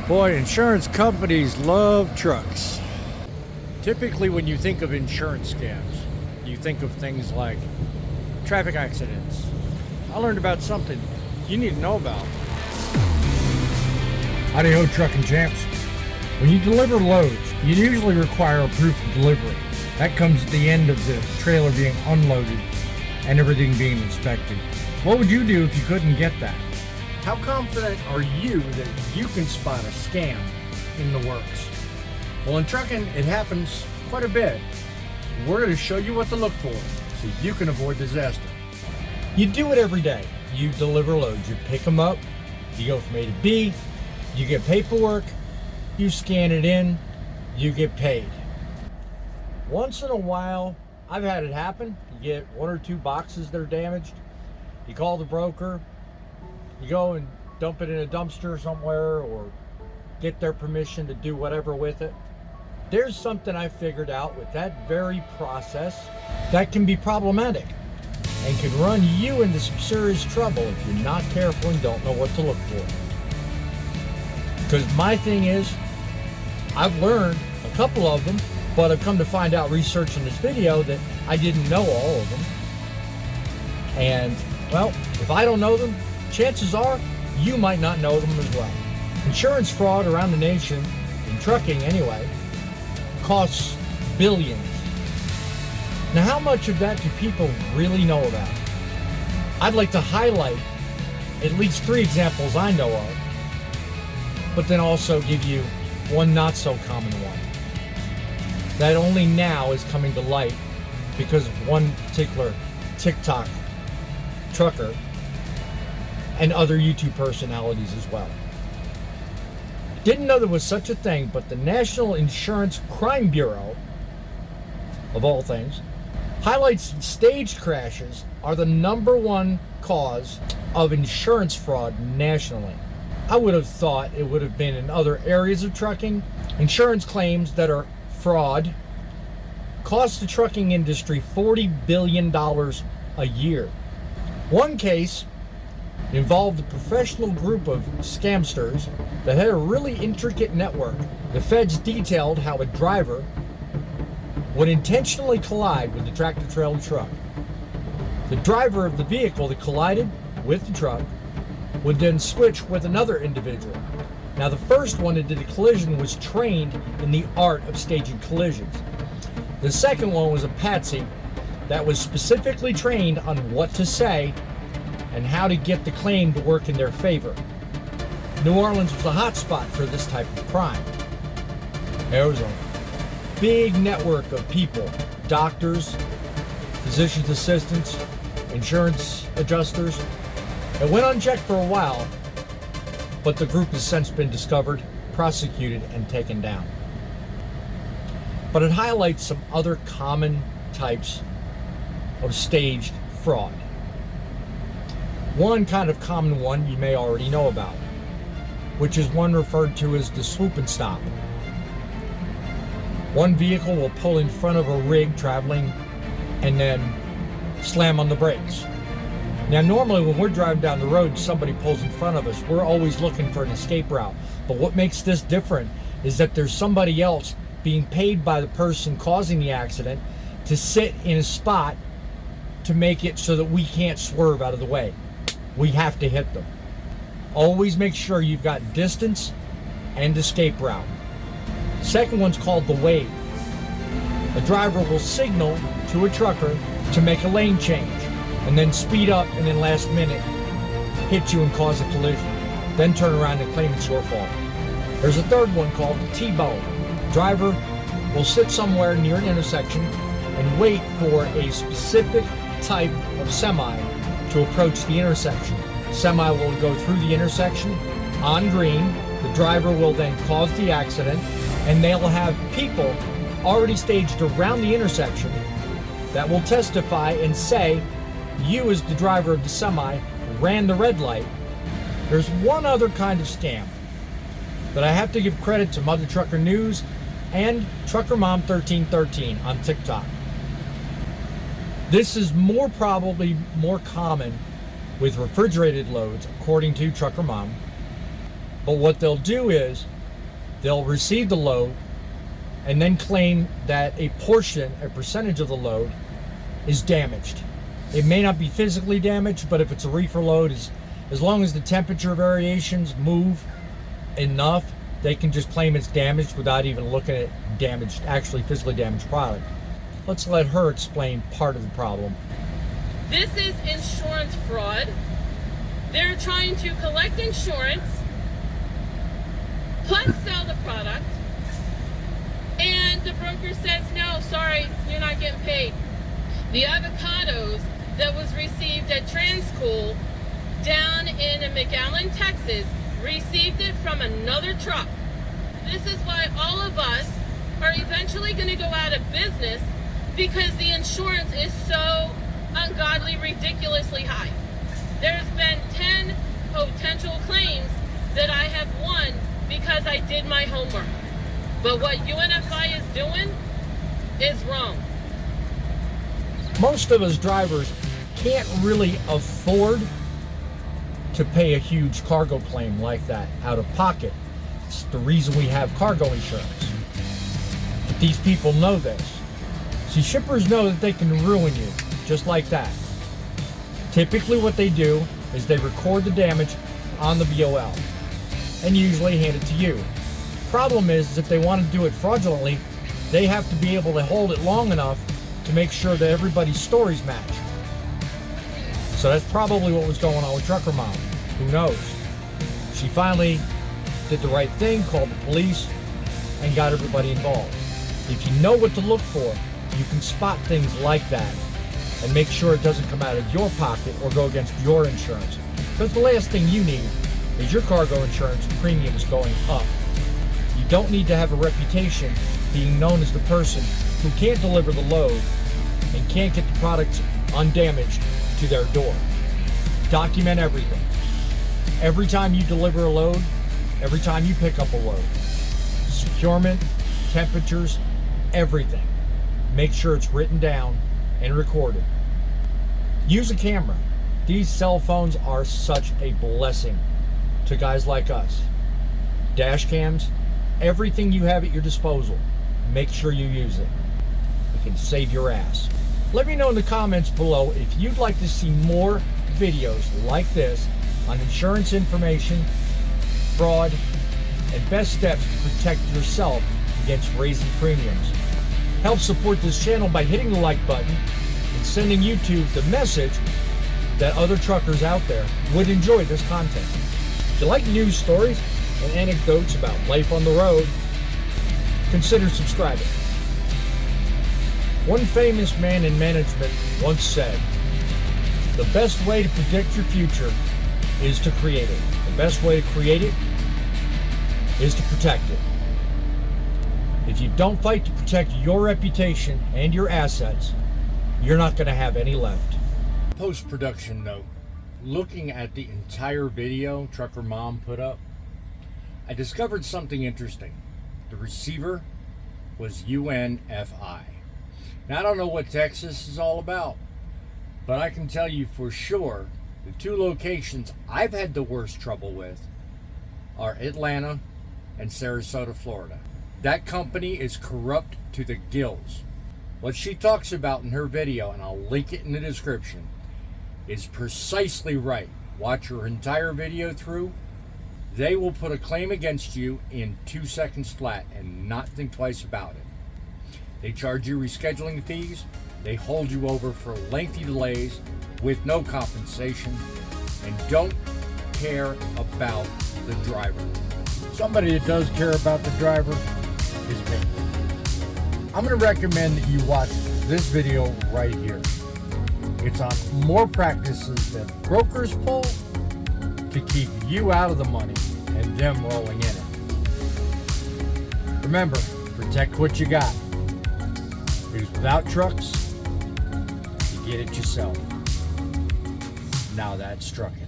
Boy, insurance companies love trucks. Typically, when you think of insurance scams, you think of things like traffic accidents. I learned about something you need to know about. Howdy-ho, trucking champs. When you deliver loads, you usually require a proof of delivery. That comes at the end of the trailer being unloaded and everything being inspected. What would you do if you couldn't get that? How confident are you that you can spot a scam in the works? Well, in trucking, it happens quite a bit. We're going to show you what to look for so you can avoid disaster. You do it every day. You deliver loads. You pick them up, you go from A to B, you get paperwork, you scan it in, you get paid. Once in a while, I've had it happen. You get one or two boxes that are damaged. You call the broker, you go and dump it in a dumpster somewhere or get their permission to do whatever with it. There's something I figured out with that very process that can be problematic and can run you into some serious trouble if you're not careful and don't know what to look for. Because my thing is, I've learned a couple of them, but I've come to find out researching this video that I didn't know all of them. And, well, if I don't know them, chances are you might not know them as well. Insurance fraud around the nation, in trucking anyway, costs billions. Now, how much of that do people really know about? I'd like to highlight at least 3 examples I know of, but then also give you one not so common one that only now is coming to light because of one particular TikTok trucker and other YouTube personalities as well. Didn't know there was such a thing, but the National Insurance Crime Bureau, of all things, highlights that staged crashes are the #1 cause of insurance fraud nationally. I would have thought it would have been in other areas of trucking. Insurance claims that are fraud cost the trucking industry $40 billion a year. One case involved a professional group of scamsters that had a really intricate network. The feds detailed how a driver would intentionally collide with the tractor-trailer truck. The driver of the vehicle that collided with the truck would then switch with another individual. Now, the first one that did the collision was trained in the art of staging collisions. The second one was a patsy that was specifically trained on what to say and how to get the claim to work in their favor. New Orleans was a hot spot for this type of crime. There was a big network of people, doctors, physician's assistants, insurance adjusters. It went unchecked for a while, but the group has since been discovered, prosecuted, and taken down. But it highlights some other common types of staged fraud. One kind of common one you may already know about, which is one referred to as the swoop and stop. One vehicle will pull in front of a rig traveling and then slam on the brakes. Now, normally when we're driving down the road and somebody pulls in front of us, we're always looking for an escape route. But what makes this different is that there's somebody else being paid by the person causing the accident to sit in a spot to make it so that we can't swerve out of the way. We have to hit them. Always make sure you've got distance and escape route. Second one's called the wave. A driver will signal to a trucker to make a lane change and then speed up and then last minute hit you and cause a collision. Then turn around and claim it's your fault. There's a third one called the T-bone. Driver will sit somewhere near an intersection and wait for a specific type of semi to approach the intersection. Semi will go through the intersection on green. The driver will then cause the accident, and they'll have people already staged around the intersection that will testify and say, you as the driver of the semi ran the red light. There's one other kind of scam that I have to give credit to Mother Trucker News and Trucker Mom 1313 on TikTok. This is probably more common with refrigerated loads, according to Trucker Mom. But what they'll do is They'll receive the load and then claim that a percentage of the load is damaged. It may not be physically damaged, but if it's a reefer load, as long as the temperature variations move enough, they can just claim it's damaged without even looking at damaged, actually physically damaged product. Let's let her explain part of the problem. This is insurance fraud. They're trying to collect insurance, plus sell the product, and the broker says, no, sorry, you're not getting paid. The avocados that was received at Transcool down in McAllen, Texas, received it from another truck. This is why all of us are eventually going to go out of business, because the insurance is so ungodly, ridiculously high. There's been 10 potential claims that I have won because I did my homework. But what UNFI is doing is wrong. Most of us drivers can't really afford to pay a huge cargo claim like that out of pocket. It's the reason we have cargo insurance. But these people know this. See, shippers know that they can ruin you just like that. Typically what they do is they record the damage on the BOL and usually hand it to you. Problem is if they want to do it fraudulently, they have to be able to hold it long enough to make sure that everybody's stories match. So that's probably what was going on with Trucker Mom. Who knows? She finally did the right thing, called the police, and got everybody involved. If you know what to look for, you can spot things like that and make sure it doesn't come out of your pocket or go against your insurance. Because the last thing you need is your cargo insurance premiums going up. You don't need to have a reputation being known as the person who can't deliver the load and can't get the product undamaged to their door. Document everything. Every time you deliver a load, every time you pick up a load. Securement, temperatures, everything. Make sure it's written down and recorded. Use a camera. These cell phones are such a blessing to guys like us. Dash cams, everything you have at your disposal, make sure you use it. It can save your ass. Let me know in the comments below if you'd like to see more videos like this on insurance information, fraud, and best steps to protect yourself against raising premiums. Help support this channel by hitting the like button and sending YouTube the message that other truckers out there would enjoy this content. If you like news stories and anecdotes about life on the road, consider subscribing. One famous man in management once said, "The best way to predict your future is to create it. The best way to create it is to protect it." If you don't fight to protect your reputation and your assets, you're not going to have any left. Post-production note. Looking at the entire video Trucker Mom put up, I discovered something interesting. The receiver was UNFI. Now, I don't know what Texas is all about, but I can tell you for sure the two locations I've had the worst trouble with are Atlanta and Sarasota, Florida. That company is corrupt to the gills. What she talks about in her video, and I'll link it in the description, is precisely right. Watch her entire video through. They will put a claim against you in 2 seconds flat and not think twice about it. They charge you rescheduling fees. They hold you over for lengthy delays with no compensation and don't care about the driver. Somebody that does care about the driver is me. I'm going to recommend that you watch this video right here. It's on more practices that brokers pull to keep you out of the money and them rolling in it. Remember, protect what you got. Because without trucks, you get it yourself. Now that's trucking.